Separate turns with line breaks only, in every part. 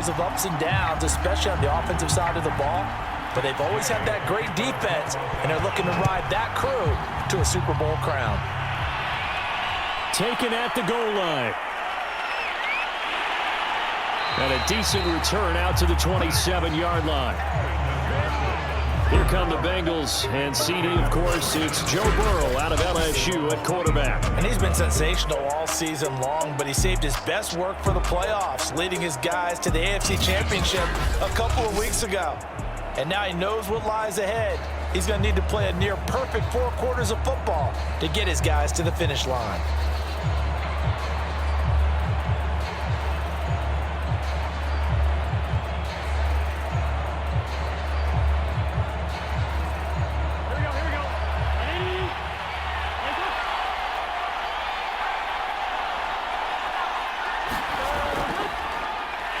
years of ups and downs, especially on the offensive side of the ball. But they've always had that great defense, and they're looking to ride that crew to a Super Bowl crown.
Taken at the goal line. And a decent return out to the 27-yard line. Here come the Bengals, and CD, of course, it's Joe Burrow out of LSU at quarterback.
And he's been sensational all season long, but he saved his best work for the playoffs, leading his guys to the AFC Championship a couple of weeks ago. And now he knows what lies ahead. He's going to need to play a near-perfect 4 quarters of football to get his guys to the finish line.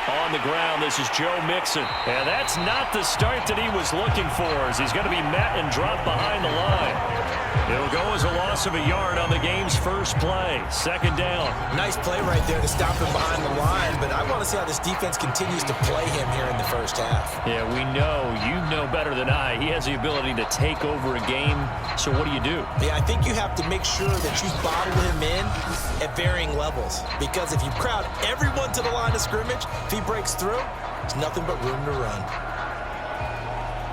On the ground, this is Joe Mixon. And that's not the start that he was looking for, as he's going to be met and dropped behind the line. It'll go as a loss of a yard on the game's first play. Second down.
Nice play right there to stop him behind the line, but I want to see how this defense continues to play him here in the first half.
Yeah, we know. You know better than I. He has the ability to take over a game, so what do you do?
Yeah, I think you have to make sure that you bottle him in at varying levels, because if you crowd everyone to the line of scrimmage, if he breaks through, there's nothing but room to run.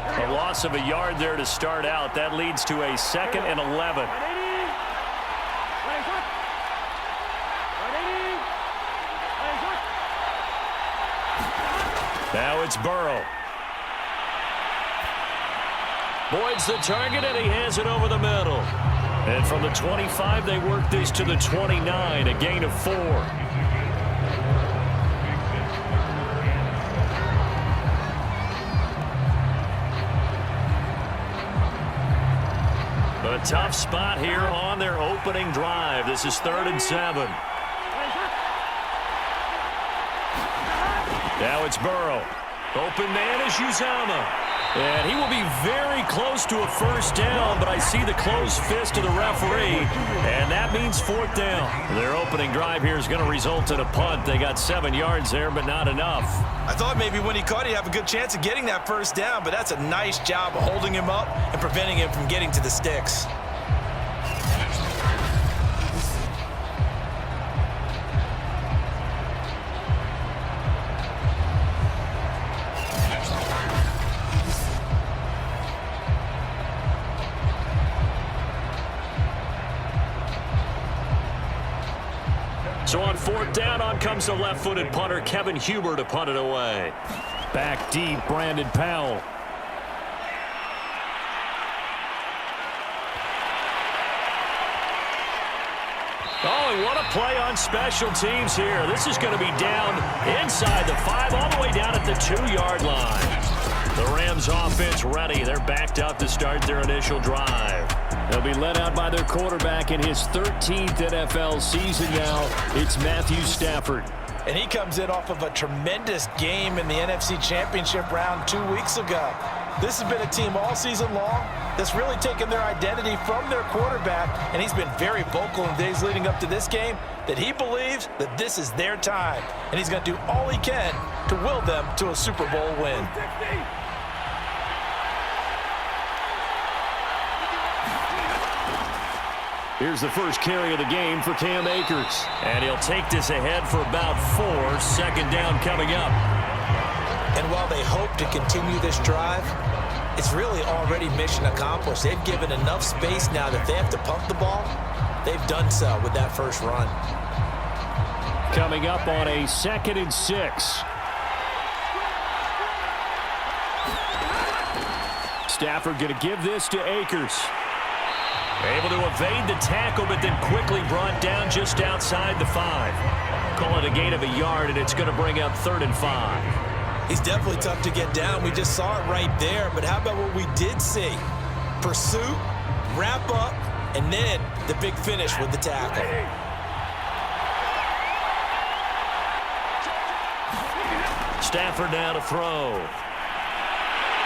A loss of a yard there to start out. That leads to a 2nd and 11. Now it's Burrow. Boyd's the target, and he has it over the middle. And from the 25, they work this to the 29, a gain of 4. A tough spot here on their opening drive. This is 3rd and 7. Now it's Burrow. Open man is Uzomah. And he will be very close to a first down, but I see the closed fist of the referee, and that means 4th down. Their opening drive here is going to result in a punt. They got 7 yards there, but not enough.
I thought maybe when he caught it, he'd have a good chance of getting that first down, but that's a nice job of holding him up and preventing him from getting to the sticks.
So on 4th down, on comes the left-footed punter, Kevin Huber, to punt it away. Back deep, Brandon Powell. Oh, and what a play on special teams here. This is going to be down inside the 5, all the way down at the 2-yard line. The Rams offense ready. They're backed up to start their initial drive. They'll be led out by their quarterback in his 13th NFL season now. It's Matthew Stafford.
And he comes in off of a tremendous game in the NFC Championship round 2 weeks ago. This has been a team all season long that's really taken their identity from their quarterback, and he's been very vocal in the days leading up to this game that he believes that this is their time, and he's going to do all he can to will them to a Super Bowl win.
Here's the first carry of the game for Cam Akers. And he'll take this ahead for about 4. 2nd down coming up.
And while they hope to continue this drive, it's really already mission accomplished. They've given enough space now that they have to pump the ball. They've done so with that first run.
Coming up on a 2nd and 6. Stafford going to give this to Akers. Able to evade the tackle, but then quickly brought down just outside the 5. Call it a gain of a yard, and it's going to bring up 3rd and 5.
He's definitely tough to get down. We just saw it right there. But how about what we did see? Pursuit, wrap up, and then the big finish with the tackle.
Stafford now to throw.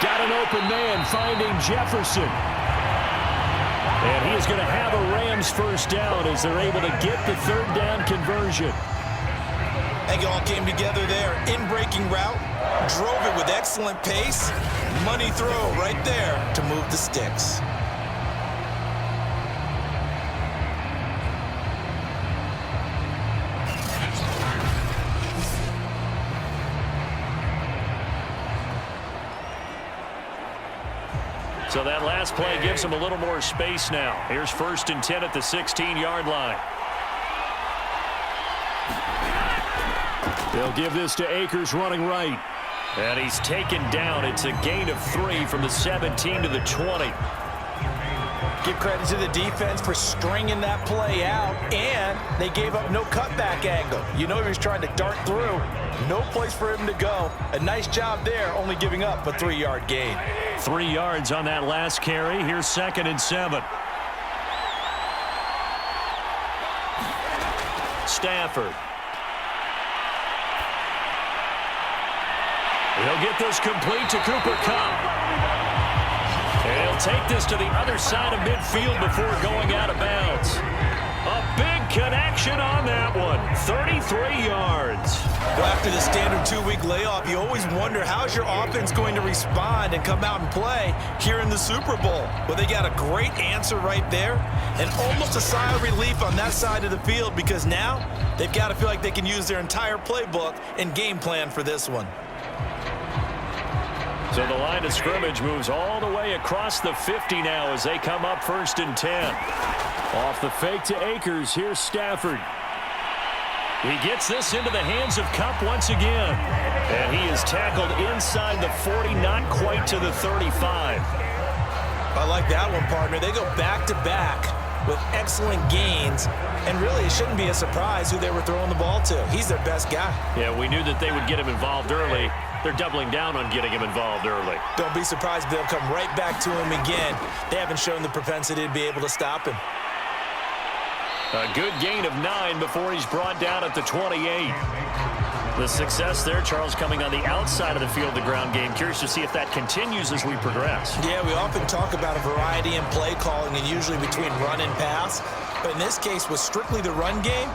Got an open man finding Jefferson. And he is going to have a Rams first down as they're able to get the 3rd down conversion.
think it all came together there. In-breaking route, drove it with excellent pace. Money throw right there to move the sticks.
So that last play gives him a little more space now. Here's 1st and 10 at the 16-yard line. They'll give this to Akers running right. And he's taken down. It's a gain of 3 from the 17 to the 20.
Give credit to the defense for stringing that play out, and they gave up no cutback angle. You know he was trying to dart through. No place for him to go. A nice job there, only giving up a 3-yard gain.
3 yards on that last carry. Here's 2nd and 7. Stafford. He'll get this complete to Cooper Kupp. And he'll take this to the other side of midfield before going out of bounds. A big connection on that one. 33 yards.
Well, after the standard 2-week layoff, you always wonder how's your offense going to respond and come out and play here in the Super Bowl. Well, they got a great answer right there and almost a sigh of relief on that side of the field because now they've got to feel like they can use their entire playbook and game plan for this one.
So the line of scrimmage moves all the way across the 50 now as they come up 1st and 10. Off the fake to Akers, here's Stafford. He gets this into the hands of Kupp once again. And he is tackled inside the 40, not quite to the 35.
I like that one, partner. They go back-to-back with excellent gains. And really, it shouldn't be a surprise who they were throwing the ball to. He's their best guy.
Yeah, we knew that they would get him involved early. They're doubling down on getting him involved early.
Don't be surprised if they'll come right back to him again. They haven't shown the propensity to be able to stop him.
A good gain of 9 before he's brought down at the 28. The success there, Charles, coming on the outside of the field, the ground game. Curious to see if that continues as we progress.
Yeah, we often talk about a variety in play calling and usually between run and pass. But in this case, with strictly the run game,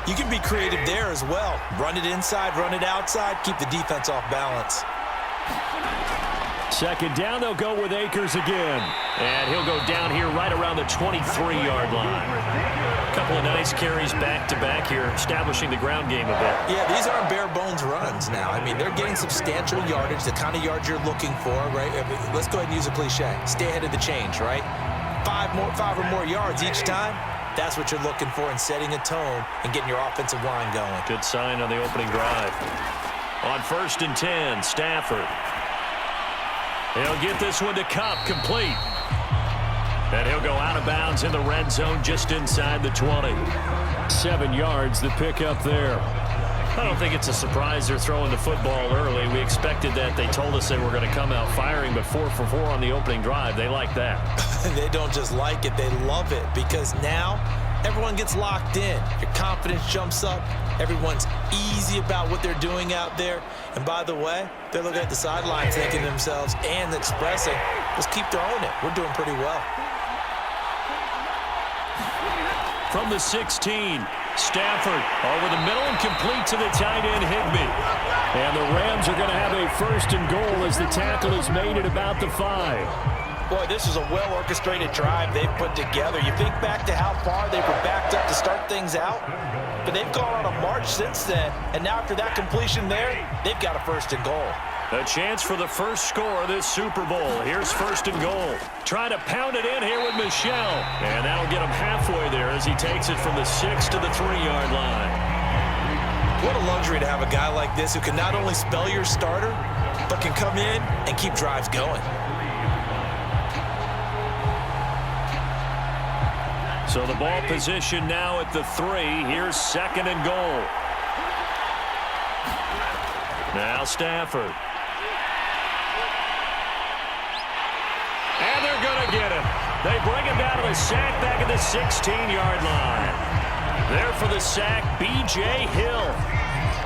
you can be creative there as well. Run it inside, run it outside, keep the defense off balance.
2nd down, they'll go with Akers again. And he'll go down here right around the 23-yard line. A couple of nice carries back-to-back here, establishing the ground game a bit.
Yeah, these aren't bare-bones runs now. I mean, they're getting substantial yardage, the kind of yards you're looking for, right? Let's go ahead and use a cliche. Stay ahead of the change, right? 5 or more yards each time. That's what you're looking for in setting a tone and getting your offensive line going.
Good sign on the opening drive. On 1st and 10, Stafford. He'll get this one to Kupp, complete. And he'll go out of bounds in the red zone just inside the 20. 7 yards, the pickup there. I don't think it's a surprise they're throwing the football early. We expected that. They told us they were going to come out firing, but 4 for 4 on the opening drive. They like that.
They don't just like it, they love it, because now everyone gets locked in. Your confidence jumps up. Everyone's easy about what they're doing out there. And by the way, they're looking at the sideline thinking to themselves and expressing, let's keep throwing it. We're doing pretty well.
From the 16, Stafford over the middle and complete to the tight end, Higbee. And the Rams are going to have a 1st and goal as the tackle is made at about the 5.
Boy, this is a well-orchestrated drive they've put together. You think back to how far they were backed up to start things out, but they've gone on a march since then, and now after that completion there, they've got a 1st and goal.
A chance for the first score of this Super Bowl. Here's 1st and goal. Trying to pound it in here with Michel, and that'll get him halfway there as he takes it from the 6 to the 3-yard line.
What a luxury to have a guy like this who can not only spell your starter, but can come in and keep drives going.
So the ball position now at the 3. Here's 2nd and goal. Now Stafford. And they're going to get him. They bring him down to the sack back at the 16-yard line. There for the sack, B.J. Hill.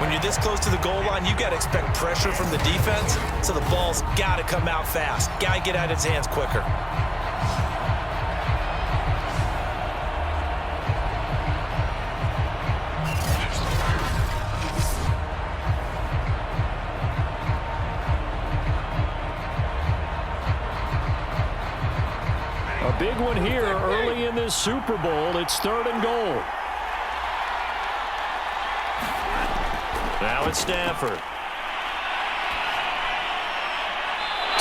When you're this close to the goal line, you got to expect pressure from the defense, so the ball's got to come out fast. Got to get out of his hands quicker.
big one here early in this Super Bowl. It's 3rd and goal. Now it's Stafford.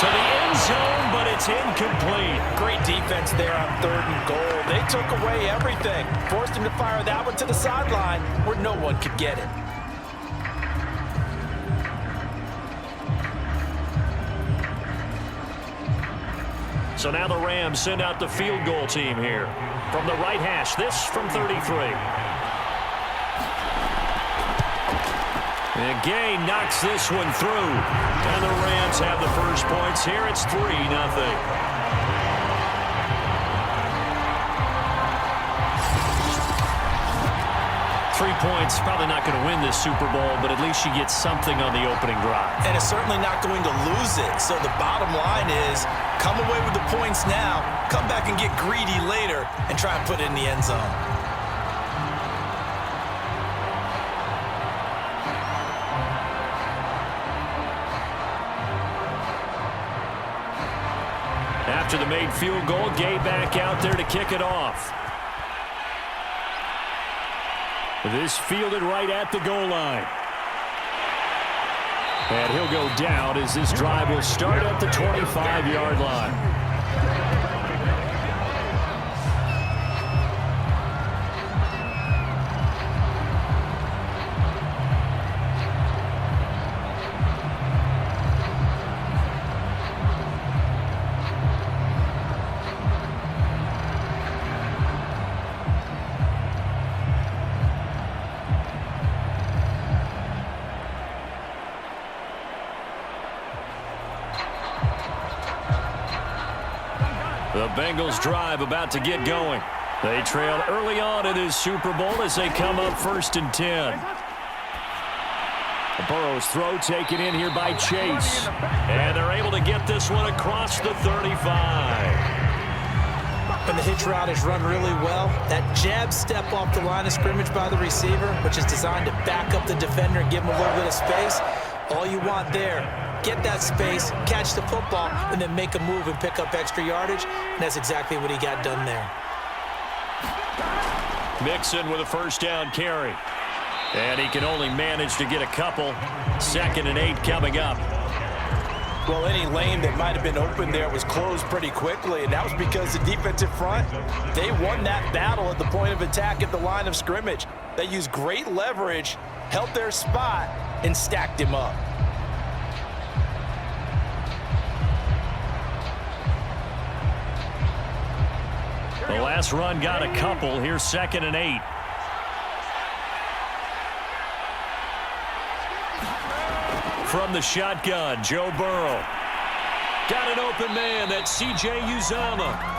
To the end zone, but it's incomplete.
Great defense there on 3rd and goal. They took away everything. Forced him to fire that one to the sideline where no one could get it.
So now the Rams send out the field goal team here. From the right hash, this from 33. And Gay knocks this one through. And the Rams have the first points here. It's 3-0. 3 points, probably not going to win this Super Bowl, but at least you get something on the opening drive.
And it's certainly not going to lose it. So the bottom line is, come away with the points now, come back and get greedy later, and try and put it in the end zone.
After the made field goal, Gay back out there to kick it off. This fielded right at the goal line. And he'll go down as this drive will start at the 25-yard line. The Bengals drive about to get going. They trail early on in this Super Bowl as they come up 1st and 10. Burrow's throw taken in here by Chase. And they're able to get this one across the 35.
And the hitch route is run really well. That jab step off the line of scrimmage by the receiver, which is designed to back up the defender and give him a little bit of space. All you want there, get that space, catch the football, and then make a move and pick up extra yardage. And that's exactly what he got done there.
Mixon with a first down carry. And he can only manage to get a couple. 2nd and 8 coming up.
Well, any lane that might have been open there was closed pretty quickly, and that was because the defensive front, they won that battle at the point of attack at the line of scrimmage. They used great leverage, held their spot, and stacked him up.
The last run got a couple. Here's 2nd and 8. From the shotgun, Joe Burrow. Got an open man. That's C.J. Uzomah.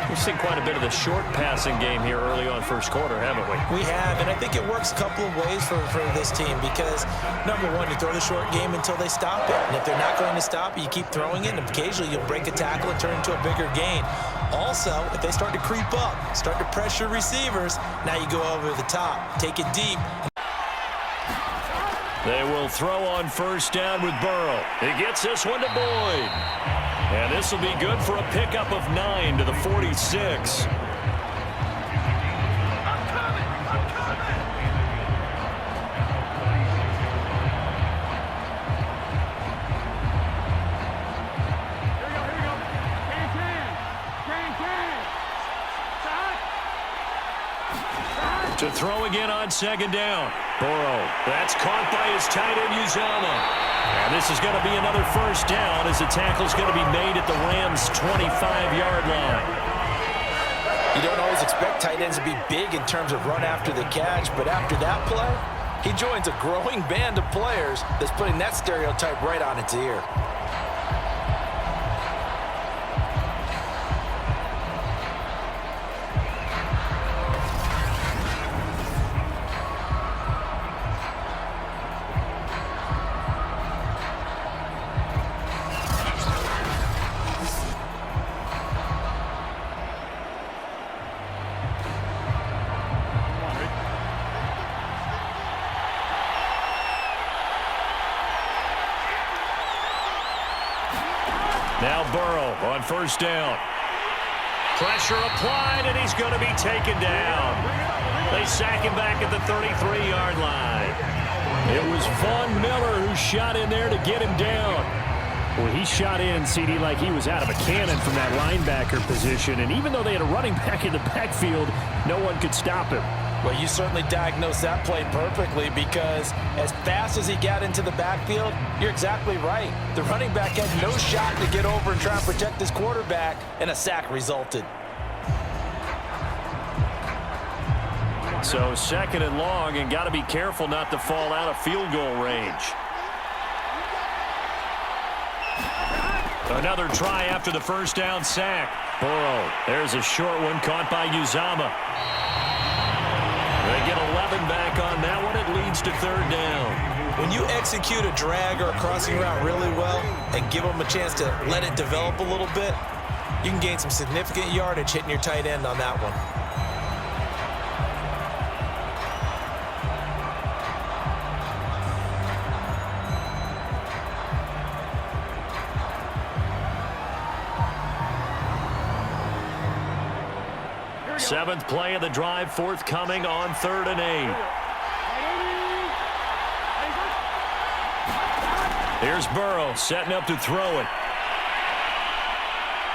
We've seen quite a bit of the short passing game here early on first quarter, haven't we?
We have, and I think it works a couple of ways for this team because, number one, you throw the short game until they stop it. And if they're not going to stop it, you keep throwing it, and occasionally you'll break a tackle and turn into a bigger gain. Also, if they start to creep up, start to pressure receivers, now you go over the top, take it deep.
They will throw on first down with Burrow. He gets this one to Boyd. And this will be good for a pickup of 9 to the 46. To throw again on 2nd down. Burrow, that's caught by his tight end, Uzomah. And this is going to be another first down as the tackle's going to be made at the Rams' 25-yard line.
You don't always expect tight ends to be big in terms of run after the catch, but after that play, he joins a growing band of players that's putting that stereotype right on its ear.
Now Burrow on first down. Pressure applied, and he's going to be taken down. They sack him back at the 33-yard line. It was Von Miller who shot in there to get him down. Well, he shot in, CD, like he was out of a cannon from that linebacker position. And even though they had a running back in the backfield, no one could stop him.
Well, you certainly diagnosed that play perfectly, because as fast as he got into the backfield, you're exactly right. The running back had no shot to get over and try and protect his quarterback, and a sack resulted.
So second and long, and got to be careful not to fall out of field goal range. Another try after the first down sack. Burrow, there's a short one caught by Uzama. They get 11 back on that one. It leads to third down.
When you execute a drag or a crossing route really well and give them a chance to let it develop a little bit, you can gain some significant yardage hitting your tight end on that one.
Seventh play of the drive, forthcoming on 3rd and 8. Here's Burrow setting up to throw it.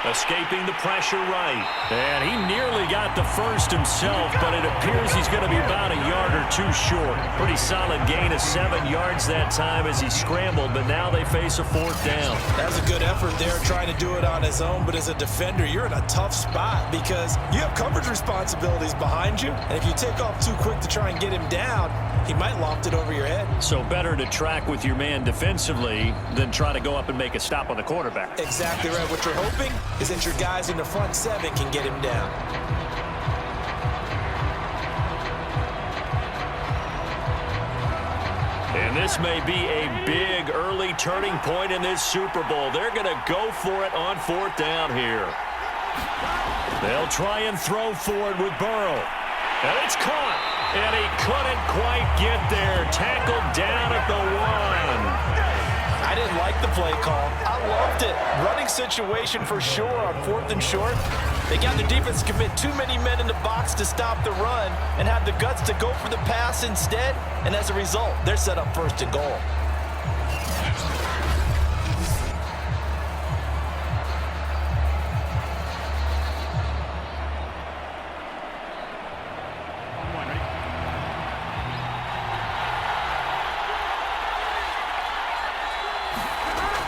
Escaping the pressure right. And he nearly got the first himself, but it appears he's going to be about a yard or two short. Pretty solid gain of 7 yards that time as he scrambled, but now they face a 4th down.
That's a good effort there, trying to do it on his own, but as a defender, you're in a tough spot because you have coverage responsibilities behind you, and if you take off too quick to try and get him down, he might loft it over your head.
So better to track with your man defensively than try to go up and make a stop on the quarterback.
Exactly right. What you're hoping is that your guys in the front 7 can get him down.
And this may be a big early turning point in this Super Bowl. They're going to go for it on 4th down here. They'll try and throw forward with Burrow. And it's caught. And he couldn't quite get there. Tackled down at the 1.
I didn't like the play call. I loved it. Running situation for sure on 4th and short. They got the defense to commit too many men in the box to stop the run and have the guts to go for the pass instead. And as a result, they're set up 1st and goal.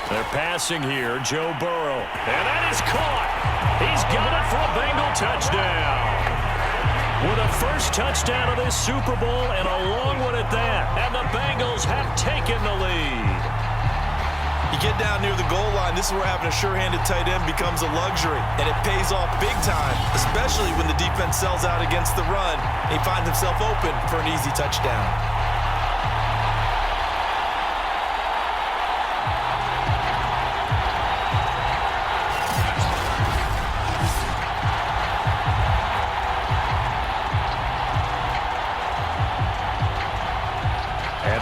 They're passing here, Joe Burrow. And that is caught. He's got it for a Bengal touchdown. With a first touchdown of this Super Bowl and a long one at that. And the Bengals have taken the lead.
You get down near the goal line, this is where having a sure-handed tight end becomes a luxury. And it pays off big time, especially when the defense sells out against the run. And he finds himself open for an easy touchdown.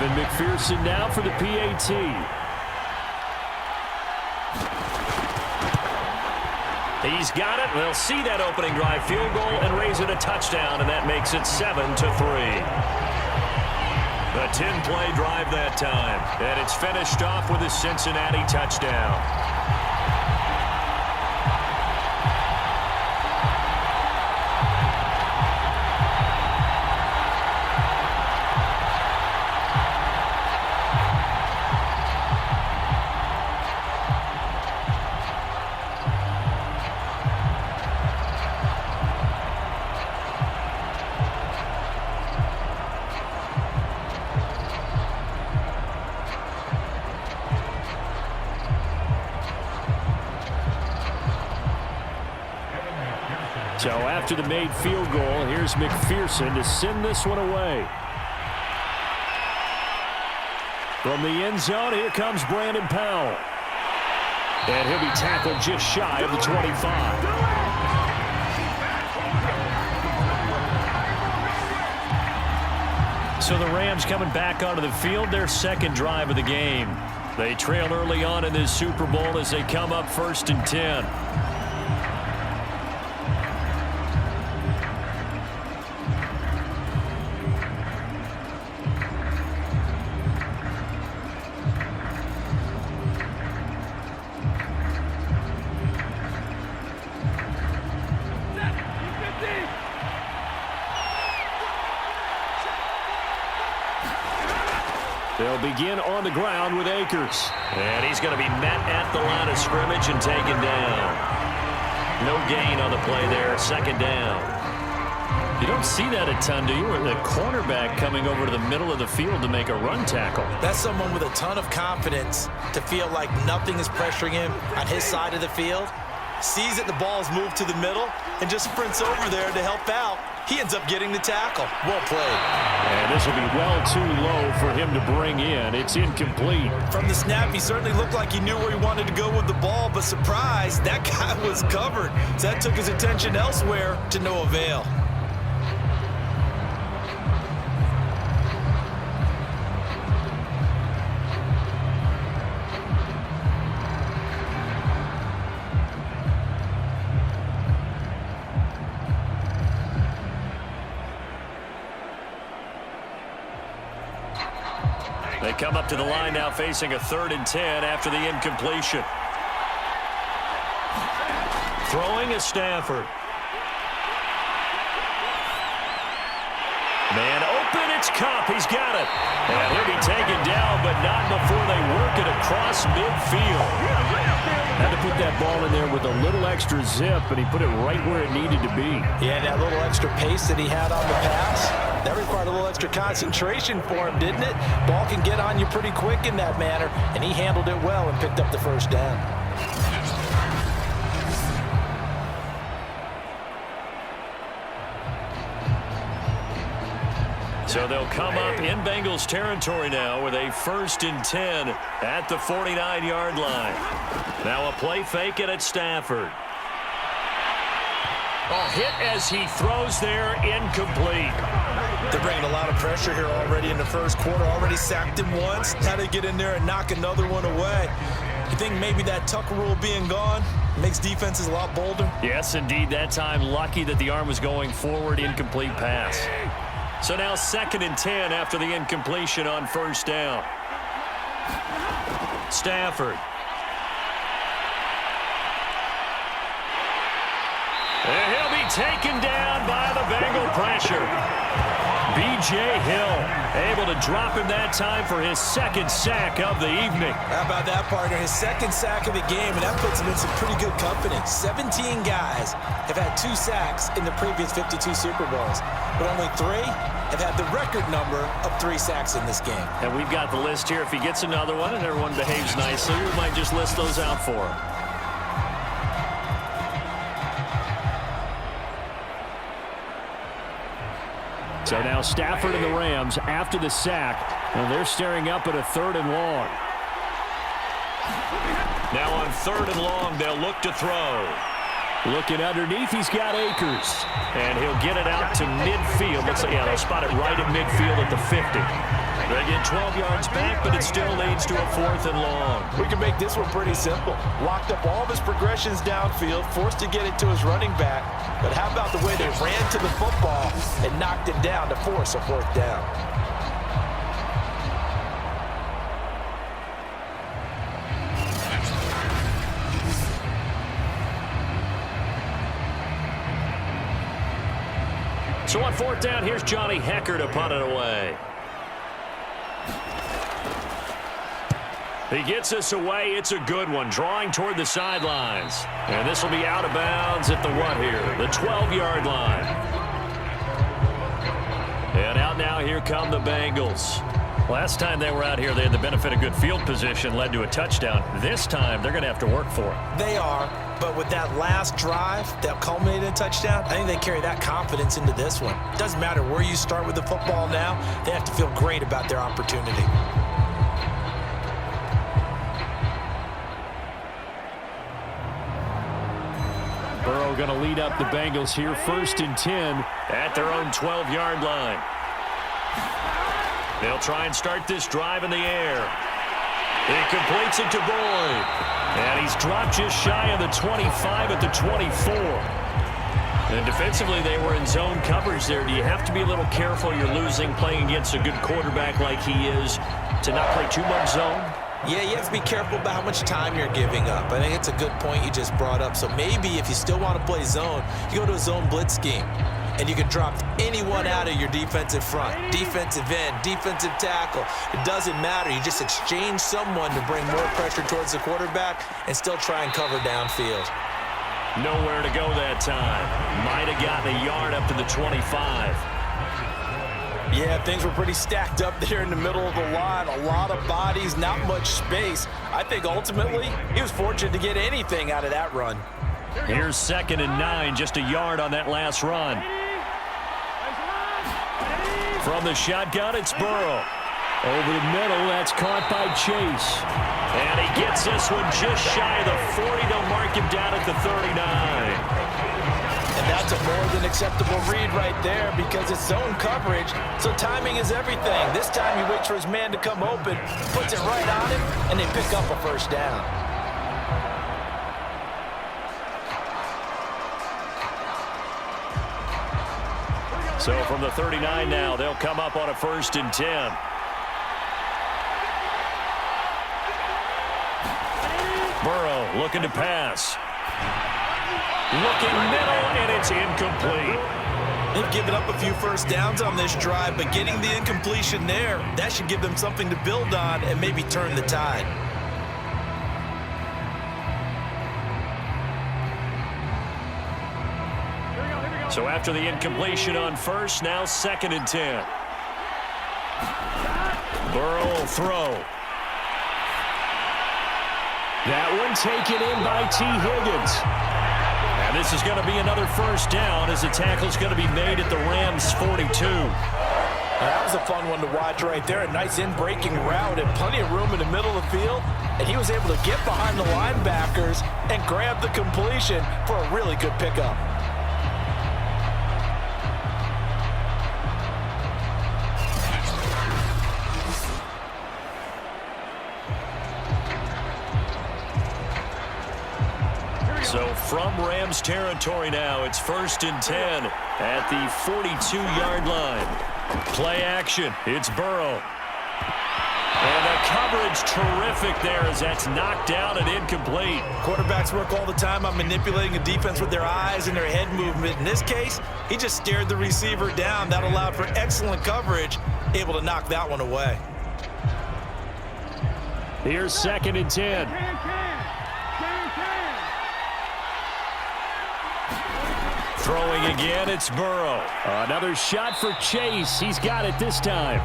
McPherson now for the PAT. He's got it. They'll see that opening drive field goal and raise it a touchdown, and that makes it 7-3. A 10-play drive that time, and it's finished off with a Cincinnati touchdown. So after the made field goal, here's McPherson to send this one away. From the end zone, here comes Brandon Powell. And he'll be tackled just shy of the 25. So the Rams coming back onto the field, their second drive of the game. They trail early on in this Super Bowl as they come up 1st and 10. They'll begin on the ground with Akers. And he's going to be met at the line of scrimmage and taken down. No gain on the play there. 2nd down. You don't see that a ton, do you? Or the cornerback coming over to the middle of the field to make a run tackle.
That's someone with a ton of confidence to feel like nothing is pressuring him on his side of the field. Sees that the ball's moved to the middle and just sprints over there to help out. He ends up getting the tackle. Well played.
And this will be well too low for him to bring in. It's incomplete.
From the snap, he certainly looked like he knew where he wanted to go with the ball, but surprise, that guy was covered. So that took his attention elsewhere to no avail.
They come up to the line now facing a 3rd and 10 after the incompletion. Throwing is Stafford. Man open, it's Cup. He's got it. And he'll be taken down, but not before they work it across midfield. Had to put that ball in there with a little extra zip, and he put it right where it needed to be.
Yeah, that little extra pace that he had on the pass, that required a little extra concentration for him, didn't it? Ball can get on you pretty quick in that manner, and he handled it well and picked up the 1st down.
So they'll come up in Bengals territory now with a 1st and 10 at the 49-yard line. Now a play fake it at Stafford. A hit as he throws there, incomplete.
They're bringing a lot of pressure here already in the 1st quarter. Already sacked him once. Now they get in there and knock another one away. You think maybe that Tucker rule being gone makes defenses a lot bolder?
Yes, indeed. That time lucky that the arm was going forward, incomplete pass. So now 2nd and 10 after the incompletion on 1st down. Stafford. And he'll be taken down by the Bengal pressure. B.J. Hill able to drop him that time for his 2nd sack of the evening.
How about that, partner? His 2nd sack of the game, and that puts him in some pretty good company. 17 guys have had 2 sacks in the previous 52 Super Bowls, but only 3 have had the record number of 3 sacks in this game.
And we've got the list here. If he gets another one and everyone behaves nicely, we might just list those out for him. So now Stafford and the Rams after the sack, and they're staring up at a 3rd and long. Now on 3rd and long, they'll look to throw. Looking underneath, he's got Akers. And he'll get it out to midfield. Looks like, yeah, they'll spot it right at midfield at the 50. They get 12 yards back, but it still leads to a 4th and long.
We can make this one pretty simple. Locked up all of his progressions downfield, forced to get it to his running back. But how about the way they ran to the football and knocked it down to force a 4th down?
So on 4th down, here's Johnny Hecker to punt it away. He gets us away. It's a good one, drawing toward the sidelines. And this will be out of bounds at the what here? The 12-yard line. And out now, here come the Bengals. Last time they were out here, they had the benefit of good field position, led to a touchdown. This time, they're going to have to work for it.
They are, but with that last drive that culminated in a touchdown, I think they carry that confidence into this one. Doesn't matter where you start with the football now, they have to feel great about their opportunity.
Burrow going to lead up the Bengals here, 1st and 10 at their own 12-yard line. They'll try and start this drive in the air. He completes it to Boyd. And he's dropped just shy of the 25 at the 24. And defensively, they were in zone coverage there. Do you have to be a little careful? You're losing playing against a good quarterback like he is to not play too much zone?
Yeah, you have to be careful about how much time you're giving up. I think it's a good point you just brought up. So maybe if you still want to play zone, you go to a zone blitz scheme. And you can drop anyone out of your defensive front, defensive end, defensive tackle. It doesn't matter. You just exchange someone to bring more pressure towards the quarterback and still try and cover downfield.
Nowhere to go that time. Might have gotten a yard up to the 25.
Yeah, things were pretty stacked up there in the middle of the line. A lot of bodies, not much space. I think ultimately he was fortunate to get anything out of that run.
Here's 2nd and 9, just a yard on that last run. From the shotgun, it's Burrow. Over the middle, that's caught by Chase. And he gets this one just shy of the 40. They'll mark him down at the 39.
And that's a more than acceptable read right there because it's zone coverage, so timing is everything. This time he waits for his man to come open, puts it right on him, and they pick up a first down.
So from the 39 now, they'll come up on a 1st and 10. Burrow looking to pass. Looking middle, and it's incomplete.
They've given up a few first downs on this drive, but getting the incompletion there, that should give them something to build on and maybe turn the tide.
So after the incompletion on 1st, now 2nd and 10. Burrow will throw. That one taken in by T. Higgins. And this is going to be another first down as the tackle's going to be made at the Rams' 42.
That was a fun one to watch right there. A nice in-breaking route and plenty of room in the middle of the field. And he was able to get behind the linebackers and grab the completion for a really good pickup.
So from Rams territory now, it's 1st and 10 at the 42-yard line. Play action. It's Burrow. And the coverage terrific there as that's knocked down and incomplete.
Quarterbacks work all the time on manipulating a defense with their eyes and their head movement. In this case, he just stared the receiver down. That allowed for excellent coverage, able to knock that one away.
Here's 2nd and 10. Throwing again, it's Burrow. Another shot for Chase. He's got it this time.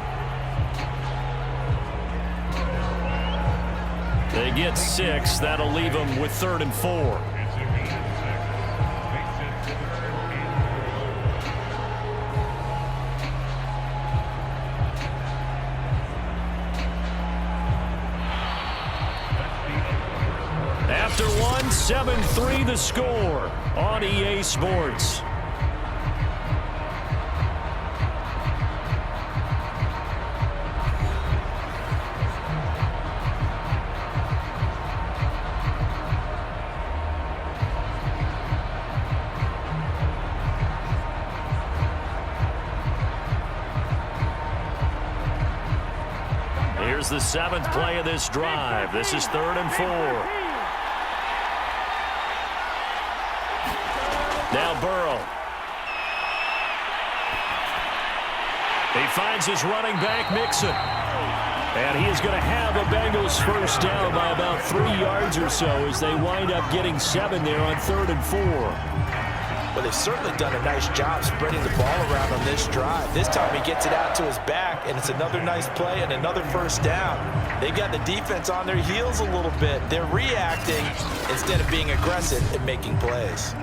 They get 6. That'll leave them with 3rd and 4. After one, 7-3 the score on EA Sports. Here's the 7th play of this drive. This is 3rd and 4. Now Burrow. He finds his running back, Mixon. And he is going to have a Bengals first down by about 3 yards or so as they wind up getting 7 there on 3rd and 4.
Well, they've certainly done a nice job spreading the ball around on this drive. This time he gets it out to his back, and it's another nice play and another first down. They got the defense on their heels a little bit. They're reacting instead of being aggressive and making plays.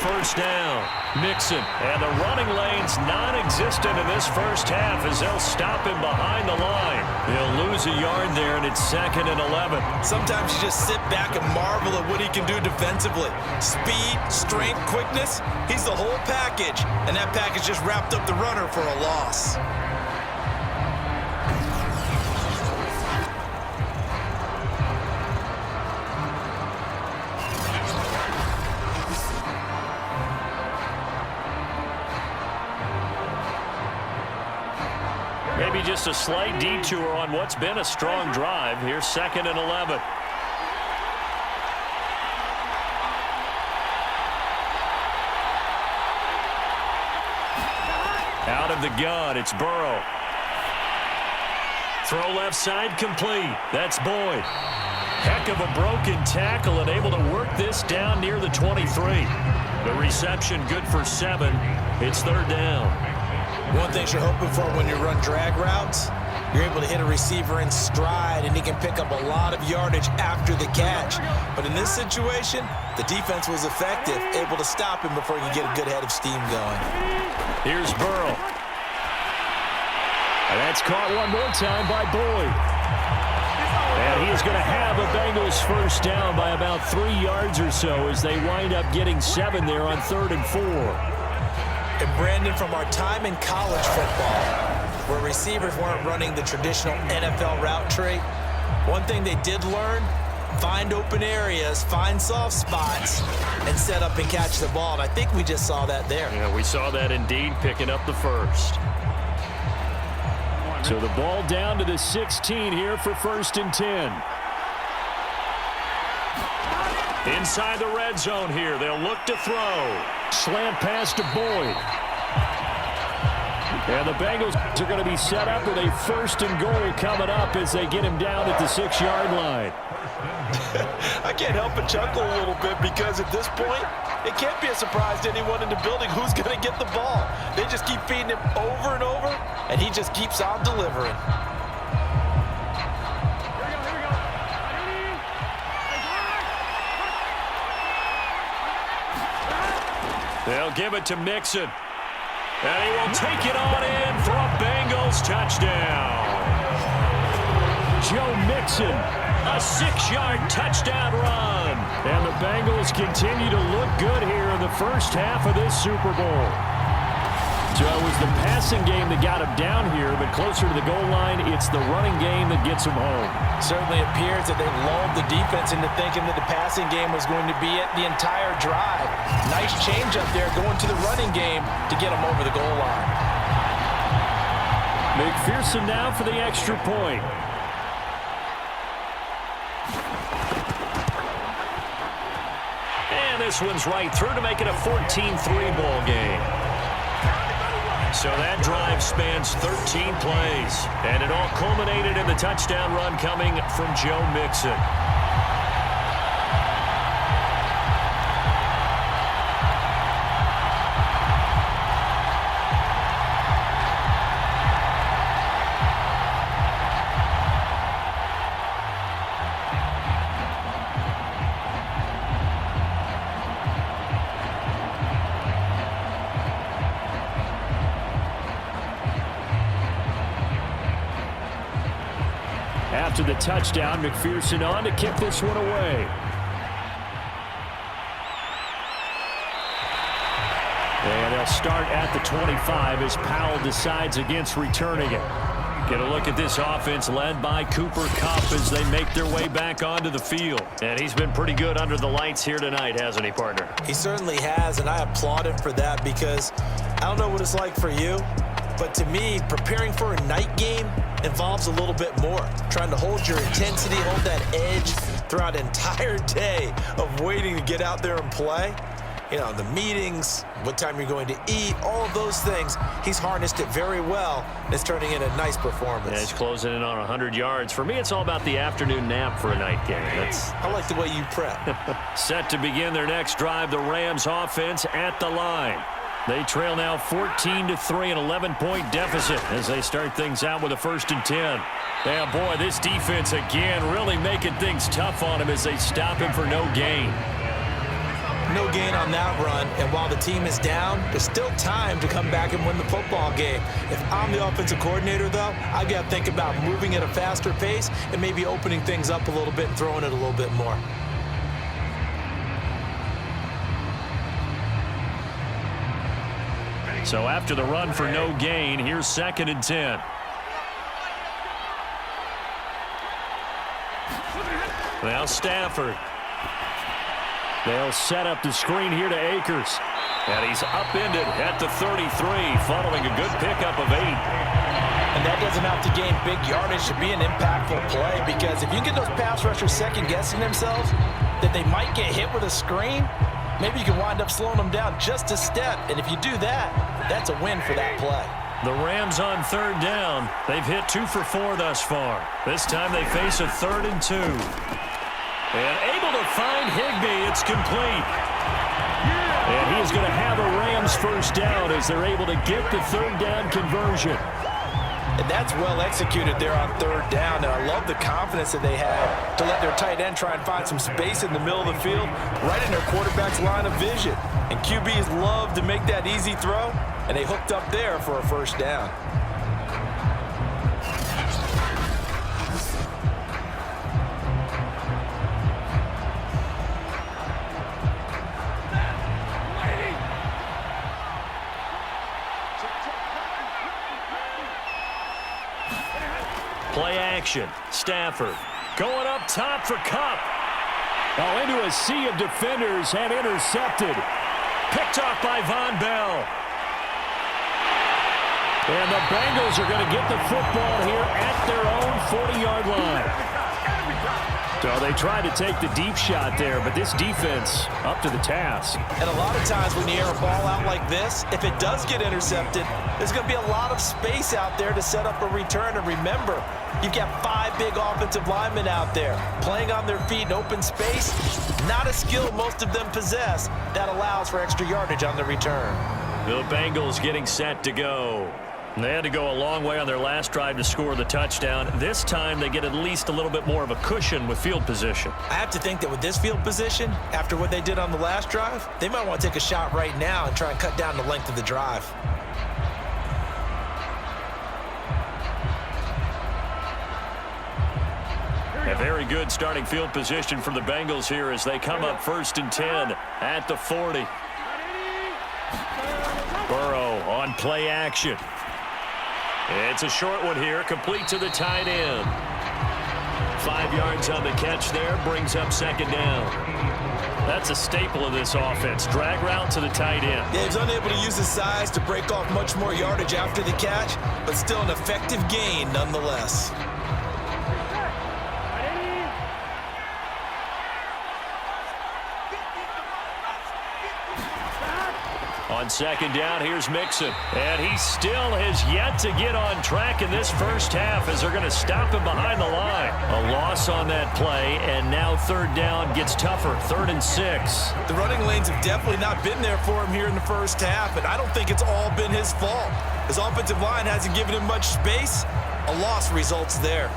first down. Mixon, and the running lane's non-existent in this first half as they'll stop him behind the line. He'll lose a yard there, and it's 2nd and 11.
Sometimes you just sit back and marvel at what he can do defensively. Speed, strength, quickness, he's the whole package. And that package just wrapped up the runner for a loss.
Maybe just a slight detour on what's been a strong drive. Here's 2nd and 11. Out of the gun, it's Burrow. Throw left side complete. That's Boyd. Heck of a broken tackle and able to work this down near the 23. The reception good for 7. It's 3rd down.
One thing you're hoping for when you run drag routes, you're able to hit a receiver in stride, and he can pick up a lot of yardage after the catch. But in this situation, the defense was effective, able to stop him before he could get a good head of steam going.
Here's Burrow. And that's caught one more time by Boyd. And he is going to have a Bengals first down by about 3 yards or so as they wind up getting 7 there on 3rd and 4.
And Brandon, from our time in college football, where receivers weren't running the traditional NFL route tree, one thing they did learn, find open areas, find soft spots, and set up and catch the ball. And I think we just saw that there.
Yeah, we saw that indeed, picking up the first. So the ball down to the 16 here for 1st and 10. Inside the red zone here, they'll look to throw. Slant pass to Boyd. And the Bengals are going to be set up with a 1st and goal coming up as they get him down at the 6-yard line.
I can't help but chuckle a little bit because at this point, it can't be a surprise to anyone in the building who's going to get the ball. They just keep feeding him over and over, and he just keeps on delivering.
They'll give it to Mixon. And he will take it on in for a Bengals touchdown. Joe Mixon, a 6-yard touchdown run. And the Bengals continue to look good here in the first half of this Super Bowl. So it was the passing game that got him down here, but closer to the goal line, it's the running game that gets him home.
Certainly appears that they lulled the defense into thinking that the passing game was going to be it the entire drive. Nice change up there going to the running game to get him over the goal line.
McPherson now for the extra point. And this one's right through to make it a 14-3 ball game. So that drive spans 13 plays, and it all culminated in the touchdown run coming from Joe Mixon. After the touchdown, McPherson on to kick this one away. And they'll start at the 25 as Powell decides against returning it. Get a look at this offense led by Cooper Kupp as they make their way back onto the field. And he's been pretty good under the lights here tonight, hasn't he, partner?
He certainly has, and I applaud him for that because I don't know what it's like for you, but to me, preparing for a night game involves a little bit more. Trying to hold your intensity, hold that edge throughout an entire day of waiting to get out there and play. You know, the meetings, what time you're going to eat, all of those things. He's harnessed it very well and is turning in a nice performance.
Yeah, he's closing in on 100 yards. For me, it's all about the afternoon nap for a night game.
I like the way you prep.
Set to begin their next drive, the Rams offense at the line. They trail now 14-3, an 11-point deficit as they start things out with a 1st and 10. Yeah, boy, this defense again really making things tough on him as they stop him for no gain.
No gain on that run, and while the team is down, there's still time to come back and win the football game. If I'm the offensive coordinator, though, I've got to think about moving at a faster pace and maybe opening things up a little bit and throwing it a little bit more.
So after the run for no gain, here's 2nd and 10. Now Stafford. They'll set up the screen here to Akers. And he's upended at the 33, following a good pickup of 8.
And that doesn't have to gain big yardage to be an impactful play, because if you get those pass rushers second-guessing themselves that they might get hit with a screen, maybe you can wind up slowing them down just a step. And if you do that, that's a win for that play.
The Rams on 3rd down. They've hit 2 for 4 thus far. This time they face a 3rd and 2. And able to find Higbee. It's complete. And he is going to have a Rams first down as they're able to get the 3rd down conversion.
And that's well executed there on 3rd down. And I love the confidence that they have to let their tight end try and find some space in the middle of the field, right in their quarterback's line of vision. And QBs love to make that easy throw, and they hooked up there for a first down.
Play action. Stafford going up top for Kupp. Oh, into a sea of defenders and intercepted. Picked off by Von Bell. And the Bengals are going to get the football here at their own 40-yard line. So they tried to take the deep shot there, but this defense up to the task.
And a lot of times when you air a ball out like this, if it does get intercepted, there's going to be a lot of space out there to set up a return. And remember, you've got 5 big offensive linemen out there playing on their feet in open space. Not a skill most of them possess that allows for extra yardage on the return.
The Bengals getting set to go. They had to go a long way on their last drive to score the touchdown. This time they get at least a little bit more of a cushion with field position.
I have to think that with this field position, after what they did on the last drive, they might want to take a shot right now and try and cut down the length of the drive.
A very good starting field position for the Bengals here as they come up 1st and 10 at the 40. Burrow on play action. It's a short one here, complete to the tight end. 5 yards on the catch there, brings up 2nd down. That's a staple of this offense, drag route to the tight end.
Yeah, he's unable to use his size to break off much more yardage after the catch, but still an effective gain nonetheless.
On 2nd down, here's Mixon. And he still has yet to get on track in this first half as they're going to stop him behind the line. A loss on that play, and now 3rd down gets tougher, 3rd and 6.
The running lanes have definitely not been there for him here in the first half, and I don't think it's all been his fault. His offensive line hasn't given him much space. A loss results there.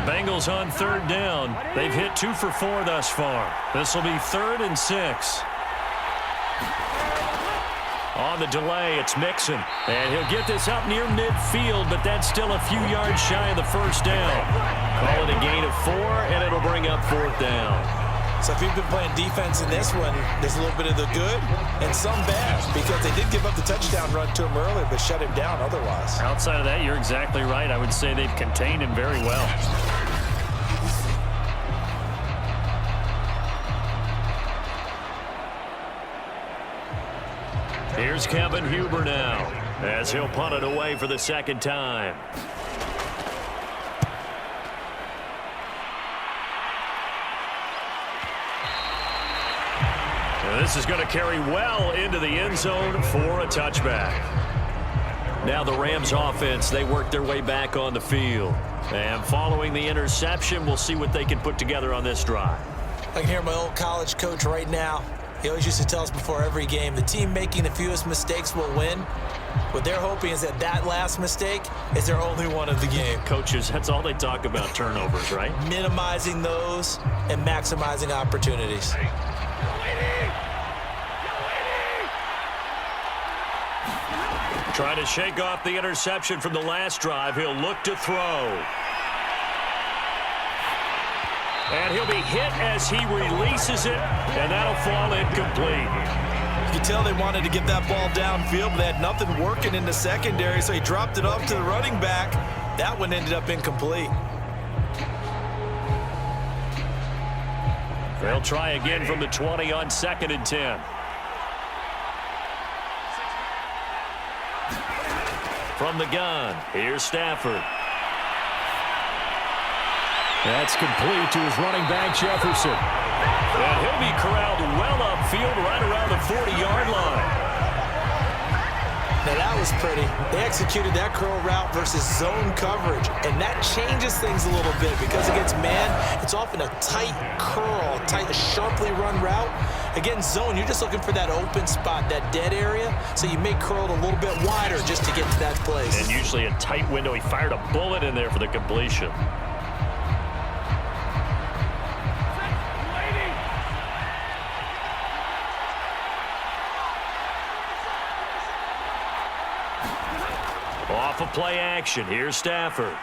Bengals on 3rd down. They've hit 2 for 4 thus far. This will be 3rd and 6. On the delay, it's Mixon. And he'll get this up near midfield, but that's still a few yards shy of the first down. Call it a gain of 4, and it'll bring up 4th down.
So if you've been playing defense in this one, there's a little bit of the good and some bad, because they did give up the touchdown run to him earlier, but shut him down otherwise.
Outside of that, you're exactly right. I would say they've contained him very well. Here's Kevin Huber now, as he'll punt it away for the 2nd time. This is going to carry well into the end zone for a touchback. Now the Rams offense, they work their way back on the field. And following the interception, we'll see what they can put together on this drive.
I can hear my old college coach right now. He always used to tell us before every game, the team making the fewest mistakes will win. What they're hoping is that last mistake is their only one of the game.
Coaches, that's all they talk about, turnovers, right?
Minimizing those and maximizing opportunities.
Trying to shake off the interception from the last drive. He'll look to throw. And he'll be hit as he releases it, and that'll fall incomplete.
You could tell they wanted to get that ball downfield, but they had nothing working in the secondary, so he dropped it off to the running back. That one ended up incomplete.
They'll try again from the 20 on 2nd and 10. From the gun, here's Stafford. That's complete to his running back, Jefferson. And he'll be corralled well upfield right around the 40-yard line.
Now that was pretty. They executed that curl route versus zone coverage, and that changes things a little bit because against man, it's often a tight curl, tight, sharply run route. Against zone, you're just looking for that open spot, that dead area, so you may curl it a little bit wider just to get to that place.
And usually a tight window. He fired a bullet in there for the completion. Off of play action, here's Stafford.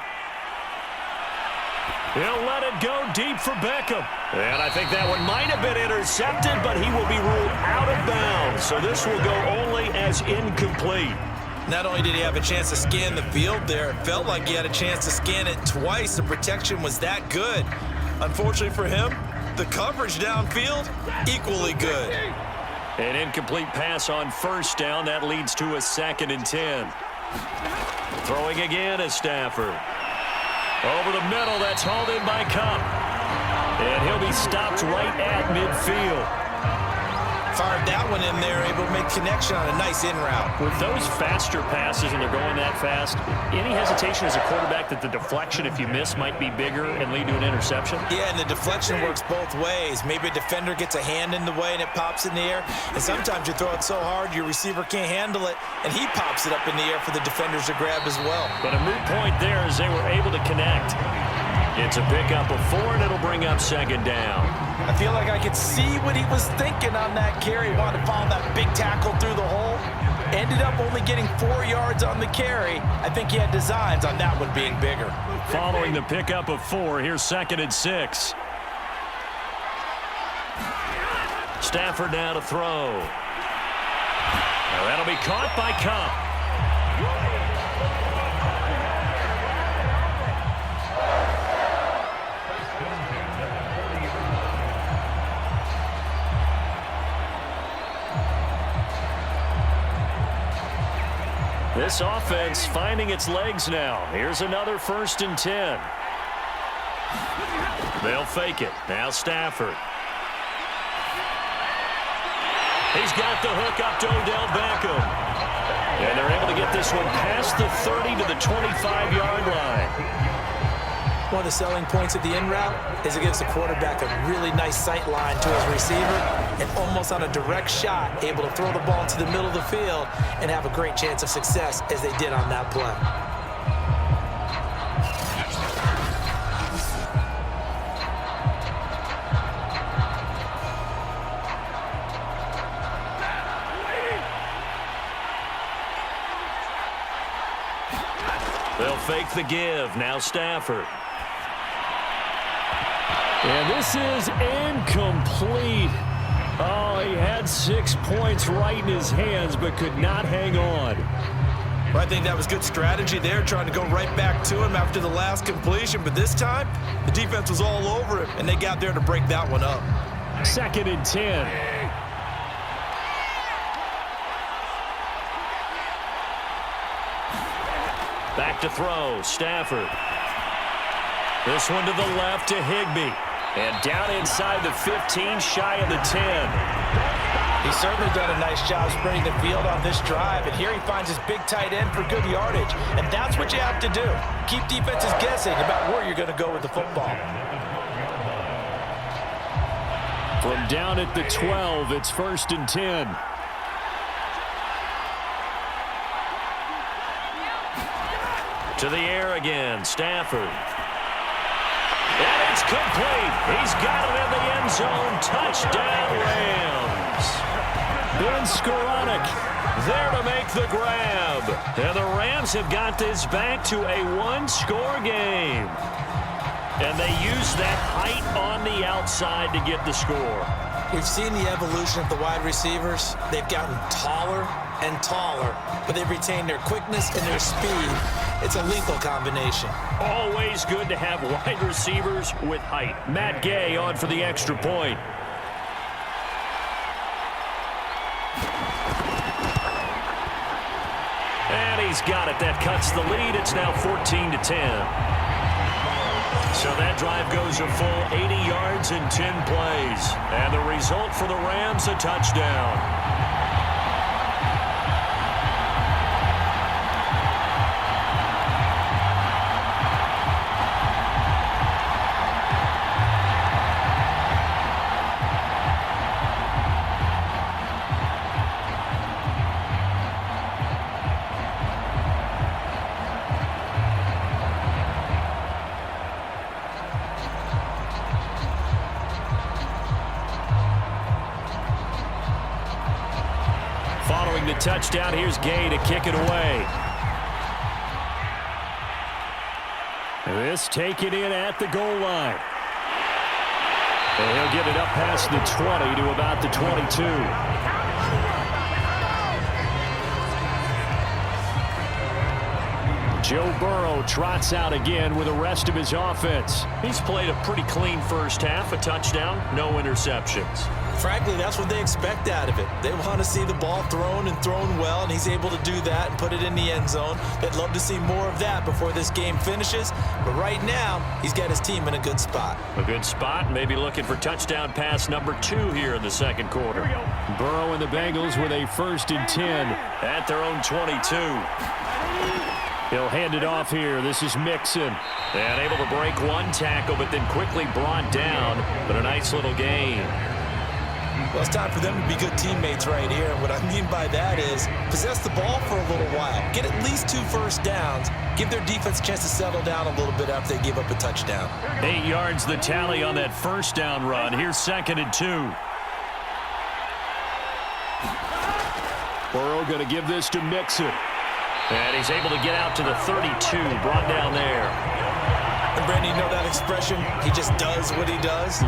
He'll let it go deep for Beckham. And I think that one might have been intercepted, but he will be ruled out of bounds. So this will go only as incomplete.
Not only did he have a chance to scan the field there, it felt like he had a chance to scan it twice. The protection was that good. Unfortunately for him, the coverage downfield, equally good.
An incomplete pass on 1st down. That leads to a 2nd and 10. Throwing again is Stafford. Over the middle, that's hauled in by Cup. And he'll be stopped right at midfield.
Fired that one in there, able to make connection on a nice in route.
With those faster passes and they're going that fast, any hesitation as a quarterback that the deflection, if you miss, might be bigger and lead to an interception?
Yeah, and the deflection works both ways. Maybe a defender gets a hand in the way and it pops in the air. And sometimes you throw it so hard your receiver can't handle it, and he pops it up in the air for the defenders to grab as well.
But a moot point there as they were able to connect. It's a pickup of 4, and it'll bring up 2nd down.
I feel like I could see what he was thinking on that carry. He wanted to follow that big tackle through the hole. Ended up only getting 4 yards on the carry. I think he had designs on that one being bigger.
Following the pickup of 4, here's 2nd and 6. Stafford now to throw. Now that'll be caught by Cup. This offense finding its legs now. Here's another 1st and 10. They'll fake it. Now Stafford. He's got the hook up to Odell Beckham. And they're able to get this one past the 30 to the 25-yard line.
One of the selling points of the in route is it gives the quarterback a really nice sight line to his receiver and almost on a direct shot able to throw the ball into the middle of the field and have a great chance of success as they did on that play.
They'll fake the give. Now Stafford. And this is incomplete. Oh, he had 6 points right in his hands, but could not hang on.
Well, I think that was good strategy there, trying to go right back to him after the last completion. But this time, the defense was all over him, and they got there to break that one up.
2nd and 10. Back to throw, Stafford. This one to the left to Higbee. And down inside the 15, shy of the 10.
He's certainly done a nice job spreading the field on this drive, and here he finds his big tight end for good yardage. And that's what you have to do. Keep defenses guessing about where you're going to go with the football.
From down at the 12, it's 1st and 10. To the air again, Stafford. And it's complete. He's got it in the end zone. Touchdown, Rams. Ben Skoranek there to make the grab. And the Rams have got this back to a one-score game. And they use that height on the outside to get the score.
We've seen the evolution of the wide receivers. They've gotten taller and taller, but they've retained their quickness and their speed. It's a lethal combination.
Always good to have wide receivers with height. Matt Gay on for the extra point. And he's got it. That cuts the lead. It's now 14-10. So that drive goes a full 80 yards in 10 plays. And the result for the Rams, a touchdown. Following the touchdown, here's Gay to kick it away. This taken in at the goal line. And he'll get it up past the 20 to about the 22. Joe Burrow trots out again with the rest of his offense. He's played a pretty clean first half, a touchdown, no interceptions.
Frankly, that's what they expect out of it. They want to see the ball thrown and thrown well, and he's able to do that and put it in the end zone. They'd love to see more of that before this game finishes, but right now, he's got his team in a good spot.
A good spot, maybe looking for touchdown pass number 2 here in the second quarter. Burrow and the Bengals with a 1st and 10 at their own 22. He'll hand it off here. This is Mixon. And able to break one tackle, but then quickly brought down. But a nice little gain.
Well, it's time for them to be good teammates right here. And what I mean by that is possess the ball for a little while. Get at least 2 first downs. Give their defense a chance to settle down a little bit after they give up a touchdown.
8 yards the tally on that first down run. Here's 2nd and 2. Burrow going to give this to Mixon. And he's able to get out to the 32, brought down there.
And Brandon, you know that expression? He just does what he does.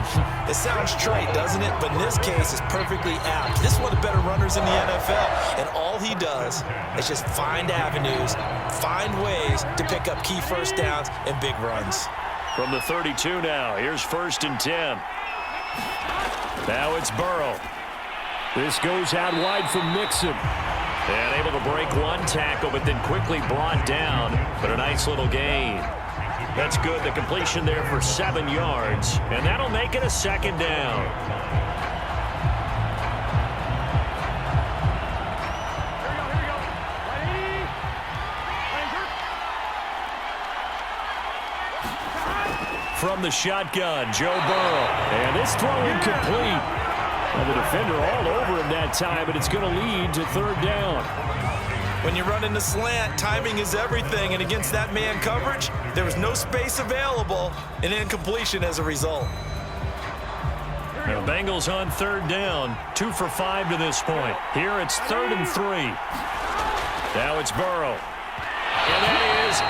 It sounds trite, doesn't it? But in this case, it's perfectly apt. This is one of the better runners in the NFL. And all he does is just find avenues, find ways to pick up key first downs and big runs.
From the 32 now, here's 1st and 10. Now it's Burrow. This goes out wide from Mixon. And able to break one tackle, but then quickly brought down. But a nice little gain. That's good. The completion there for 7 yards. And that'll make it a 2nd down. From the shotgun, Joe Burrow. And this throw incomplete. And the defender all over him that time, but it's going to lead to 3rd down.
When you run in the slant, timing is everything, and against that man coverage, there was no space available, and incompletion as a result.
The Bengals on 3rd down, 2 for 5 to this point. Here it's 3rd and 3. Now it's Burrow. And that is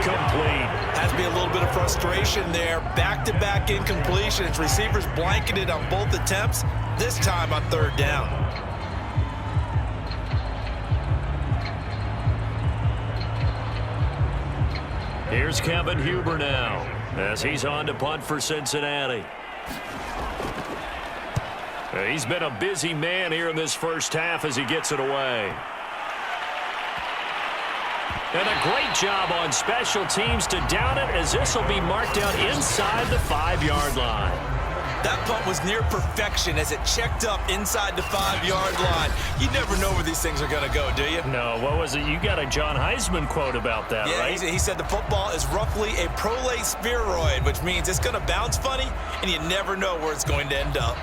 incomplete.
Has to be a little bit of frustration there. Back-to-back incompletions. Receivers blanketed on both attempts, this time on 3rd down.
Here's Kevin Huber now as he's on to punt for Cincinnati. He's been a busy man here in this first half as he gets it away. And a great job on special teams to down it as this will be marked out inside the 5-yard line.
That punt was near perfection as it checked up inside the 5-yard line. You never know where these things are going to go, do you?
No, what was it? You got a John Heisman quote about that, right?
He said the football is roughly a prolate spheroid, which means it's going to bounce funny, and you never know where it's going to end up.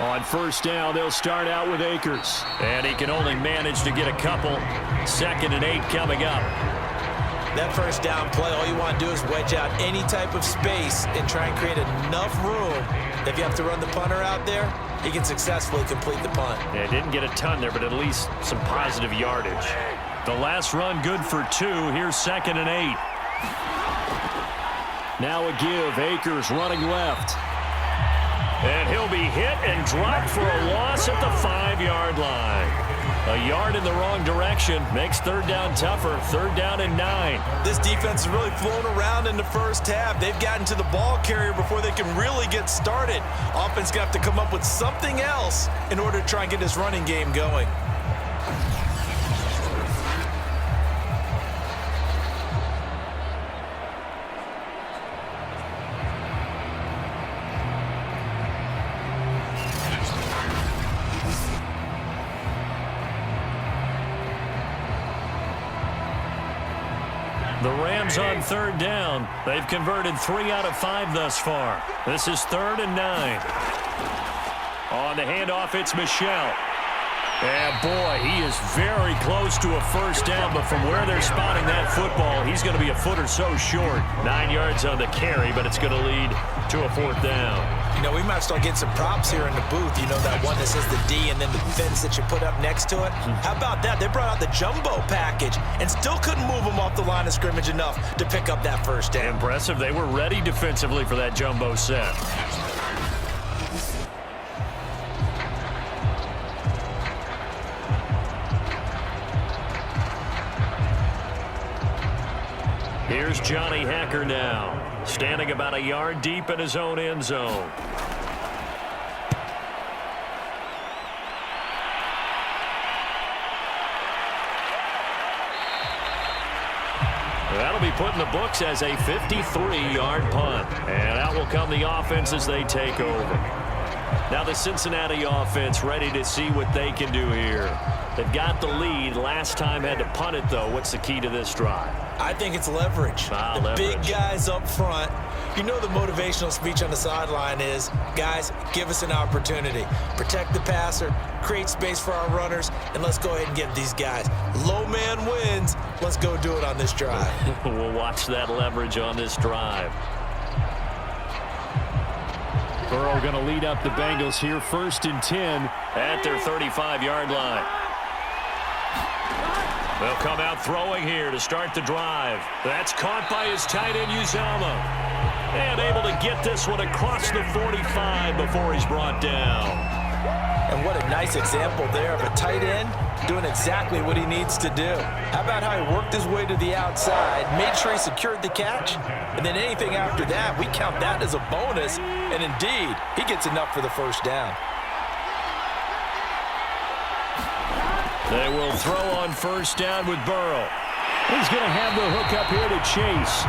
On first down, they'll start out with Akers. And he can only manage to get a couple. 2nd and 8 coming up.
That first down play, all you want to do is wedge out any type of space and try and create enough room. If you have to run the punter out there, he can successfully complete the punt.
Yeah, didn't get a ton there, but at least some positive yardage. The last run good for 2. Here's 2nd and 8. Now a give. Akers running left. And he'll be hit and dropped for a loss at the 5-yard line. A yard in the wrong direction makes 3rd down tougher. 3rd down and 9.
This defense is really flown around in the first half. They've gotten to the ball carrier before they can really get started. Offense going to have to come up with something else in order to try and get this running game going.
The Rams on 3rd down. They've converted 3 out of 5 thus far. This is 3rd and 9. On the handoff, it's Michel. And boy, he is very close to a first down, but from where they're spotting that football, he's going to be a foot or so short. 9 yards on the carry, but it's going to lead to a 4th down.
You know, we might start getting some props here in the booth. You know, that one that says the D and then the fence that you put up next to it. How about that? They brought out the jumbo package and still couldn't move them off the line of scrimmage enough to pick up that first down.
Impressive. They were ready defensively for that jumbo set. Here's Johnny Hacker now, standing about a yard deep in his own end zone. That'll be put in the books as a 53-yard punt. And out will come the offense as they take over. Now the Cincinnati offense ready to see what they can do here. They've got the lead. Last time had to punt it, though. What's the key to this drive?
I think it's leverage.
Leverage.
Big guys up front. You know the motivational speech on the sideline is, guys, give us an opportunity. Protect the passer, create space for our runners, and let's go ahead and get these guys. Low man wins. Let's go do it on this drive.
We'll watch that leverage on this drive. Burrow going to lead up the Bengals here, 1st and 10 at their 35-yard line. They'll come out throwing here to start the drive. That's caught by his tight end, Uzama. And able to get this one across the 45 before he's brought down.
And what a nice example there of a tight end doing exactly what he needs to do. How about how he worked his way to the outside, made sure he secured the catch, and then anything after that, we count that as a bonus. And indeed, he gets enough for the first down.
They will throw on first down with Burrow. He's going to have the hook up here to Chase.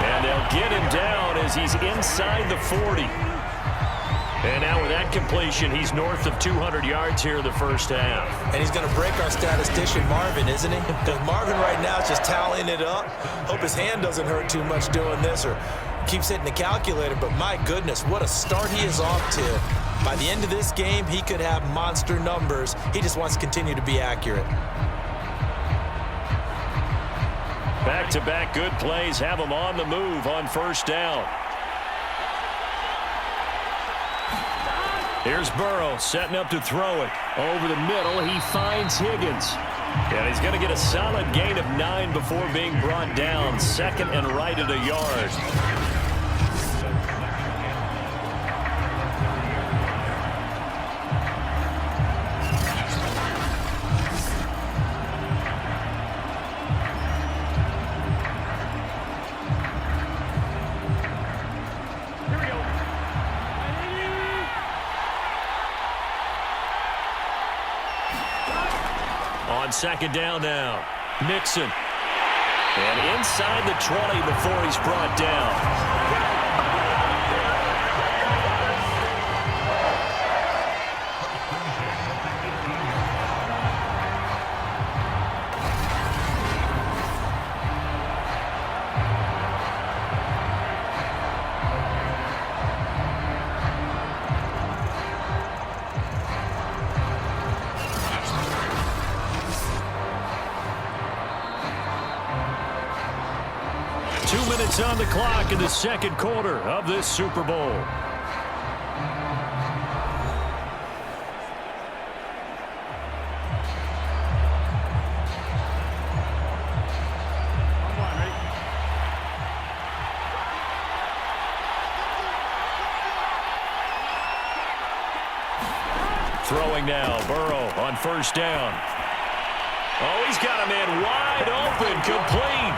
And they'll get him down as he's inside the 40. And now with that completion, he's north of 200 yards here in the first half.
And he's going to break our statistician, Marvin, isn't he? Because Marvin right now is just tallying it up. Hope his hand doesn't hurt too much doing this or keeps hitting the calculator. But my goodness, what a start he is off to. By the end of this game, he could have monster numbers. He just wants to continue to be accurate.
Back-to-back good plays have him on the move on first down. Here's Burrow setting up to throw it. Over the middle, he finds Higgins. And he's going to get a solid gain of 9 before being brought down. 2nd and right at a yard. On 2nd down now, Nixon. And inside the 20 before he's brought down. minutes on the clock in the second quarter of this Super Bowl. Throwing now, Burrow on first down. Oh, he's got a man wide open, complete.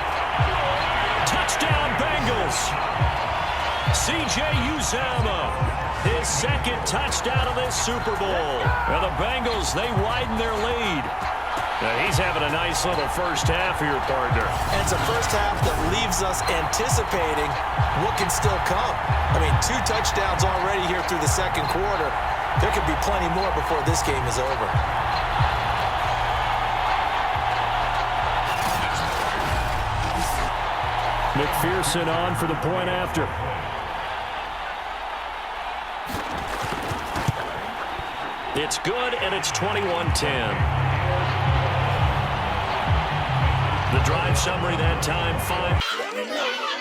Touchdown, Bengals. C.J. Uzomah, his second touchdown of this Super Bowl. And the Bengals, they widen their lead. Now, he's having a nice little first half here, partner.
And it's a first half that leaves us anticipating what can still come. I mean, 2 touchdowns already here through the second quarter. There could be plenty more before this game is over.
McPherson on for the point after. It's good, and it's 21-10. The drive summary that time, 5.